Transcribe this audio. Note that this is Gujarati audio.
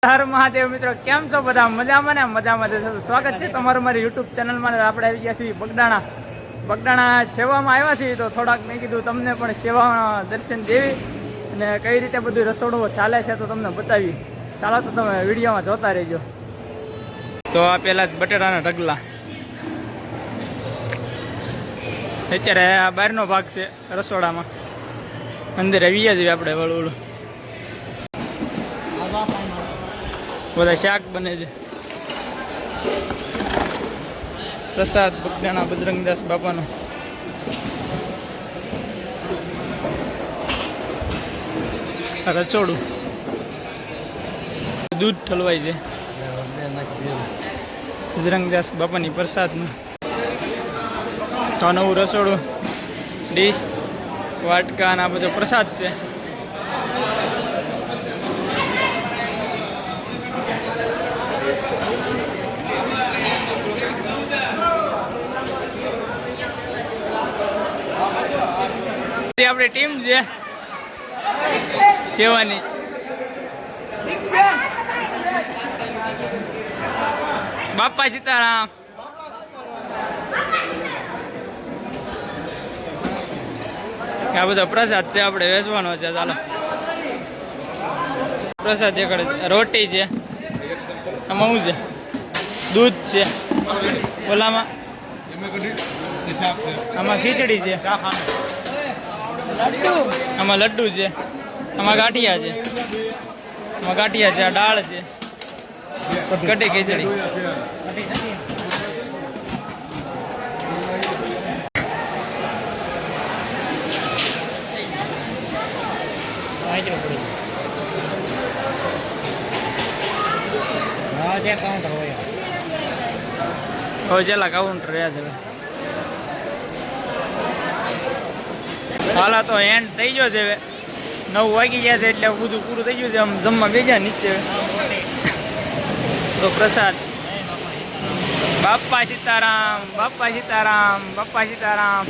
હર મહાદેવ મિત્રો, કેમ છો બધા? મજામાં ને? મજામાં જશો. સ્વાગત છે તમારું મારી યુટ્યુબ ચેનલમાં. આપણે આવી ગયા છીએ બગડાણા સેવામાં આવ્યા છીએ, તો થોડાક મેં કીધું તમને પણ સેવા દર્શન દેવી અને કઈ રીતે બધું રસોડું ચાલે છે તો તમને બતાવી. ચાલો તો તમે વિડીયોમાં જોતા રહેજો. તો આ પેલા જ બટેટાના ઢગલા, અત્યારે આ બહારનો ભાગ છે રસોડામાં, અંદર આવીએ છીએ આપણે. વળું બધા શાક બને છે. પ્રસાદ બગડાણા બજરંગદાસ બાપાનો. રસોડું દૂધ ઠલવાય છે બજરંગદાસ બાપાની પ્રસાદનું. તો નવું રસોડું, ડીશ, વાટકા અને આ બધો પ્રસાદ છે. આપણી ટીમ છે સેવાની. બાપા સીતારામ. આ બધો પ્રસાદ છે, આપણે વેચવાનો છે. ચાલો પ્રસાદ દેખાડે. રોટી છે, આમાં શું છે? દૂધ છે. ઓલામાં આમાં ખીચડી છે, આમાં લડ્ડુ છે, આમાં ગાંઠિયા છે, આમાં ગાંઠિયા છે, આ દાળ છે, કઢી ખીચડી. હવે છેલ્લા કાઉન્ટર રહ્યા છે. હાલા તો એન્ડ થઈ ગયો છે. હવે 9 વાગી ગયા છે એટલે બધું પૂરું થઈ ગયું છે. આમ જમવા બેજા નીચે તો પ્રસાદ. બાપા સીતારામ, બાપા સીતારામ, બાપા સીતારામ.